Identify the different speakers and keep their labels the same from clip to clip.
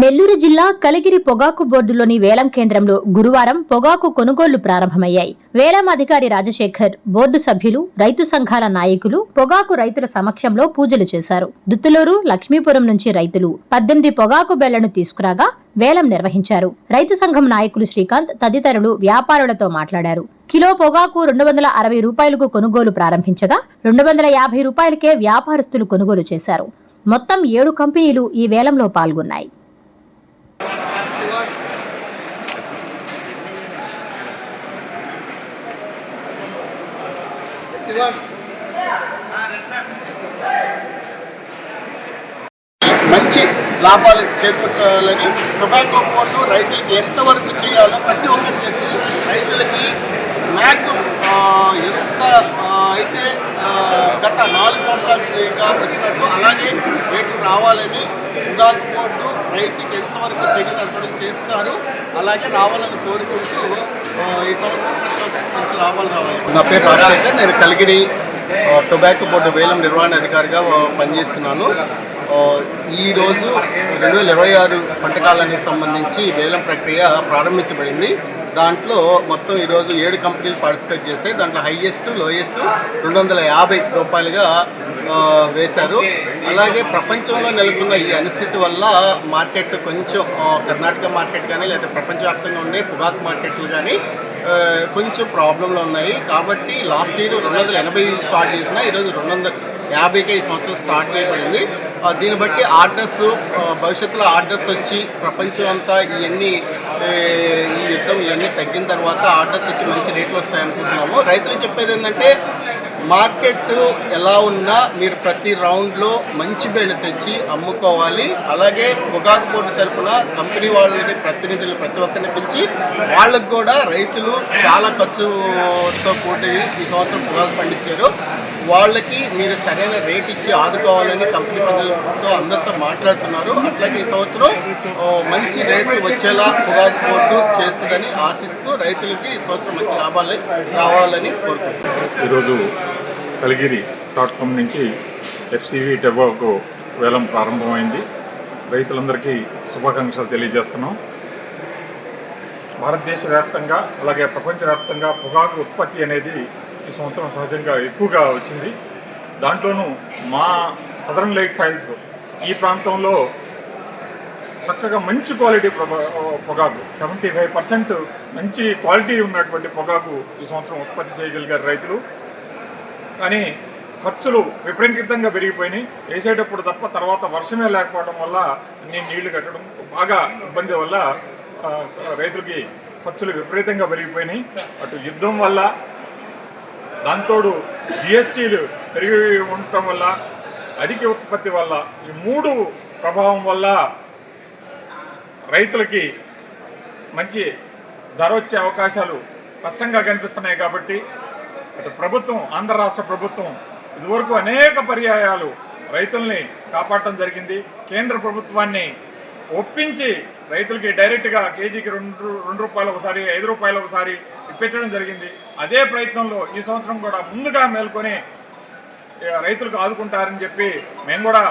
Speaker 1: నెల్లూరు జిల్లా కలిగిరి పొగాకు బోర్డులోని వేలం కేంద్రంలో గురువారం పొగాకు కొనుగోళ్లు ప్రారంభమయ్యాయి. వేలం అధికారి రాజశేఖర్, బోర్డు సభ్యులు, రైతు సంఘాల నాయకులు పొగాకు రైతుల సమక్షంలో పూజలు చేశారు. దుత్తులూరు, లక్ష్మీపురం నుంచి రైతులు 18 పొగాకు బెళ్లను తీసుకురాగా వేలం నిర్వహించారు. రైతు సంఘం నాయకులు శ్రీకాంత్ తదితరులు వ్యాపారులతో మాట్లాడారు. కిలో పొగాకు 260 రూపాయలకు కొనుగోలు ప్రారంభించగా 250 రూపాయలకే వ్యాపారస్తులు కొనుగోలు చేశారు. మొత్తం 7 కంపెనీలు ఈ వేలంలో పాల్గొన్నాయి.
Speaker 2: మంచి లాభాలు చేకూర్చాలని టొబాకో బోర్డు రైతులకి ఎంతవరకు చేయాలో ప్రతి ఒక్కటి చేస్తుంది. రైతులకి మ్యాక్సిమం ఎంత అయితే గత 4 సంవత్సరాలుగా వచ్చినట్టు అలాగే రేట్లు రావాలని పొగాకు బోర్డు రైతుకి ఎంతవరకు చేయగలరు చేస్తారు. అలాగే రావాలని కోరుకుంటూ ఈ సంవత్సరం ప్రతి ఒక్కరికి మంచి లాభాలు రావాలి. నా పేరు రాజశేఖర్, నేను కలిగిరి టొబాకో బోర్డు వేలం నిర్వహణ అధికారిగా పనిచేస్తున్నాను. ఈరోజు 2026 పంటకాలానికి సంబంధించి వేలం ప్రక్రియ ప్రారంభించబడింది. దాంట్లో మొత్తం ఈరోజు 7 కంపెనీలు పార్టిసిపేట్ చేశాయి. దాంట్లో హైయెస్ట్, లోయెస్ట్ 250 రూపాయలుగా వేశారు. అలాగే ప్రపంచంలో నెలకొన్న ఈ అనిస్థితి వల్ల మార్కెట్ కొంచెం కర్ణాటక మార్కెట్ కానీ లేదా ప్రపంచవ్యాప్తంగా ఉండే పొగాకు మార్కెట్లు కానీ కొంచెం ప్రాబ్లంలు ఉన్నాయి. కాబట్టి లాస్ట్ ఇయర్ 280 స్టార్ట్ చేసినా ఈరోజు 250కే ఈ సంవత్సరం స్టార్ట్ చేయబడింది. దీన్ని బట్టి ఆర్డర్స్ భవిష్యత్తులో ఆర్డర్స్ వచ్చి ప్రపంచం అంతా ఈ యుద్ధం ఇవన్నీ తగ్గిన తర్వాత ఆర్డర్స్ వచ్చి మంచి రేట్లు వస్తాయనుకుంటున్నాము. రైతులు చెప్పేది ఏంటంటే మార్కెట్ ఎలా ఉన్నా మీరు ప్రతి రౌండ్లో మంచి బేళ్ళు తెచ్చి అమ్ముకోవాలి. అలాగే పొగాకు బోర్డు తరఫున కంపెనీ వాళ్ళని ప్రతినిధులు ప్రతి ఒక్కరిని పిలిచి వాళ్ళకు కూడా రైతులు చాలా ఖర్చుతో కూడి ఈ సంవత్సరం పొగాకు పండించారు. వాళ్ళకి మీరు సరైన రేట్ ఇచ్చి ఆదుకోవాలని కంపెనీ ప్రజలతో అందరితో మాట్లాడుతున్నారు. అట్లాగే ఈ సంవత్సరం మంచి రేట్లు వచ్చేలా పొగాకు బోర్డు చేస్తుందని ఆశిస్తూ రైతులకి ఈ సంవత్సరం మంచి లాభాలు రావాలని కోరుకుంటున్నారు.
Speaker 3: ఈరోజు కలిగిరి ప్లాట్ఫామ్ నుంచి ఎఫ్సివి టొబాకో వేలం ప్రారంభమైంది. రైతులందరికీ శుభాకాంక్షలు తెలియజేస్తున్నాం. భారతదేశ వ్యాప్తంగా అలాగే ప్రపంచవ్యాప్తంగా పొగాకు ఉత్పత్తి అనేది ఈ సంవత్సరం సహజంగా ఎక్కువగా వచ్చింది. దాంట్లోనూ మా సదరన్ లేక్ సాయిల్స్ ఈ ప్రాంతంలో చక్కగా మంచి క్వాలిటీ పొగాకు 75% మంచి క్వాలిటీ ఉన్నటువంటి పొగాకు ఈ సంవత్సరం ఉత్పత్తి చేయగలిగారు రైతులు. కానీ ఖర్చులు విపరీతంగా పెరిగిపోయినాయి. వేసేటప్పుడు తప్ప తర్వాత వర్షమే లేకపోవడం వల్ల అన్ని నీళ్లు కట్టడం బాగా ఇబ్బంది వల్ల రైతులకి ఖర్చులు విపరీతంగా పెరిగిపోయినాయి. అటు యుద్ధం వల్ల, దాంతోడు జిఎస్టీలు పెరిగి ఉండటం వల్ల, అధిక ఉత్పత్తి వల్ల, ఈ 3 ప్రభావం వల్ల రైతులకి మంచి ధర వచ్చే అవకాశాలు కష్టంగా కనిపిస్తున్నాయి. కాబట్టి అటు ప్రభుత్వం, ఆంధ్ర రాష్ట్ర ప్రభుత్వం ఇదివరకు అనేక పర్యాయాలు రైతుల్ని కాపాడటం జరిగింది. కేంద్ర ప్రభుత్వాన్ని ఒప్పించి రైతులకి డైరెక్ట్గా కేజీకి 2 రూపాయలు ఒకసారి, 5 రూపాయలు ఒకసారి ఇప్పించడం జరిగింది. అదే ప్రయత్నంలో ఈ సంవత్సరం కూడా ముందుగా మేల్కొని రైతులకు ఆదుకుంటారని చెప్పి మేము కూడా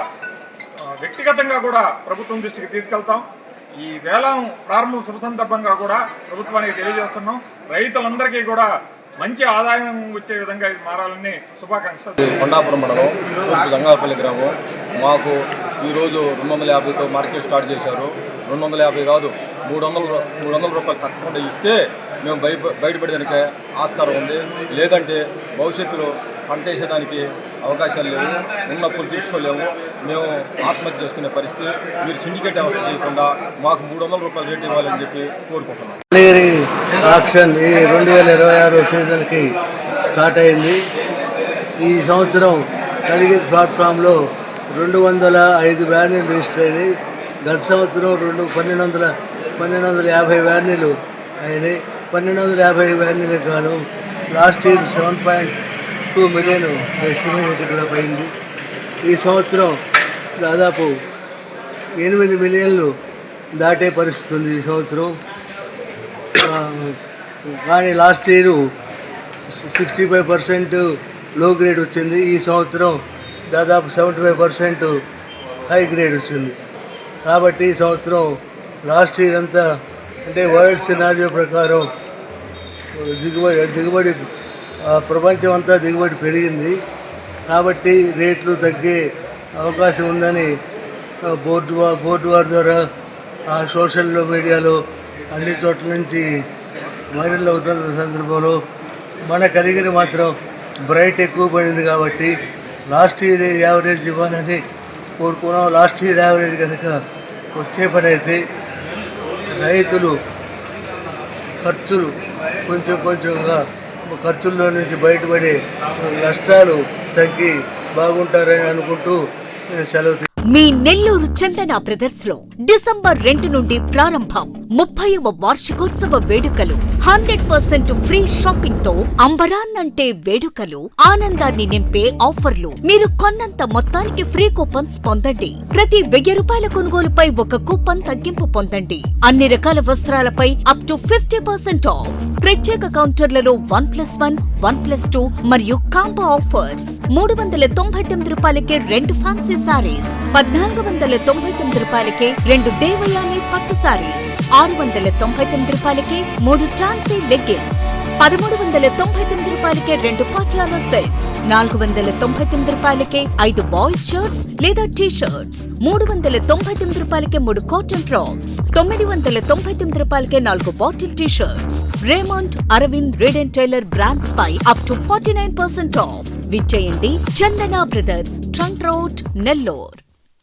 Speaker 3: వ్యక్తిగతంగా కూడా ప్రభుత్వం దృష్టికి తీసుకెళ్తాం. ఈ వేలం ప్రారంభం శుభ సందర్భంగా కూడా ప్రభుత్వానికి తెలియజేస్తున్నాం. రైతులందరికీ కూడా మంచి ఆదాయం వచ్చే విధంగా ఇది మారాలని శుభాకాంక్షలు.
Speaker 4: కొండాపురం మండలం గంగాపల్లి గ్రామం. మాకు ఈరోజు 250తో మార్కెట్ స్టార్ట్ చేశారు. 250 కాదు, 300 రూపాయలు తక్కువ ఇస్తే మేము బయటపడేదానికి ఆస్కారం ఉంది. లేదంటే భవిష్యత్తులో పంట వేసేదానికి అవకాశాలు లేవు, ఉన్నప్పుడు తీర్చుకోలేము. మేము ఆత్మహత్య చేసుకునే పరిస్థితి. మీరు సిండికేట్ వ్యవస్థ చేయకుండా మాకు 300 రూపాయలు రేట్ ఇవ్వాలని చెప్పి కోరుకుంటున్నాం.
Speaker 5: ఆక్షన్ ఈ 2026 సీజన్కి స్టార్ట్ అయింది. ఈ సంవత్సరం కలిగిరి ప్లాట్ఫామ్లో 205 వ్యాన్లు రిజిస్టర్ అయినాయి. గత సంవత్సరం 1250 వ్యాన్లు అయినాయి. 1250 వ్యాన్లకు గాను లాస్ట్ ఇయర్ 7.2 మిలియన్ ఎస్టిమేట్ కూడా పోయింది. ఈ సంవత్సరం దాదాపు 8 మిలియన్లు దాటే పరిస్థితి ఉంది ఈ సంవత్సరం. కానీ లాస్ట్ ఇయర్ 65% లో గ్రేడ్ వచ్చింది. ఈ సంవత్సరం దాదాపు 75% హై గ్రేడ్ వచ్చింది. కాబట్టి ఈ సంవత్సరం లాస్ట్ ఇయర్ అంతా అంటే వరల్డ్ సినారియో ప్రకారం దిగుబడి ప్రపంచం అంతా దిగుబడి పెరిగింది. కాబట్టి రేట్లు తగ్గే అవకాశం ఉందని బోర్డు వారి ద్వారా సోషల్ మీడియాలో అన్ని చోట్ల నుంచి వైరల్ అవుతున్న సందర్భంలో మన కలిగిన మాత్రం బ్రైట్ ఎక్కువ పడింది. కాబట్టి లాస్ట్ ఇయర్ యావరేజ్ ఇవ్వాలని కోరుకున్నాం. లాస్ట్ ఇయర్ యావరేజ్ కనుక వచ్చే పని అయితే రైతులు ఖర్చులు కొంచెంగా ఖర్చుల్లో నుంచి బయటపడే నష్టాలు తగ్గి బాగుంటారని అనుకుంటూ నేను సెలవు.
Speaker 6: మీ నెల్లూరు చందన బ్రదర్స్ లో డిసెంబర్ 2 నుండి ప్రారంభం 30వ వార్షికోత్సవ వేడుకలు. 100% ఫ్రీ షాపింగ్ తో అంబరాన్నంటే వేడుకలు, ఆనందాన్ని నింపే ఆఫర్లు. మీరు కొన్నంత మొత్తానికి ఫ్రీ కూపన్స్ పొందండి. ప్రతి 1000 రూపాయల కొనుగోలుపై ఒక కూపన్ తగ్గింపు పొందండి. అన్ని రకాల వస్త్రాలపై అప్ టు 50% ఆఫ్. ప్రత్యేక కౌంటర్లలో 1+1, 1+2 మరియు కాంబో ఆఫర్స్. 399 రూపాయలకే 2 ఫ్యాన్సీ సారీస్, 1499 రూపాయలకే 2 దేవయాని పట్టు సారీస్, 699 రూపాయలకే 3 టాన్సీ లెగ్గిన్స్, 1399 రూపాయలకే 2 పాటియాలా సెట్స్, 499 రూపాయలకే 5 బాయ్స్ షర్ట్స్ లేదా టీ షర్ట్స్, 399 రూపాయలకే 3 కాటన్ ఫ్రాక్స్, 999 రూపాయలకే 4 bottle T shirts. Raymond, Arvind, Reid and Taylor brands పై అప్ టు 49% ఆఫ్. విచ్చేయండి Chandana brothers, trunk road, Nellore.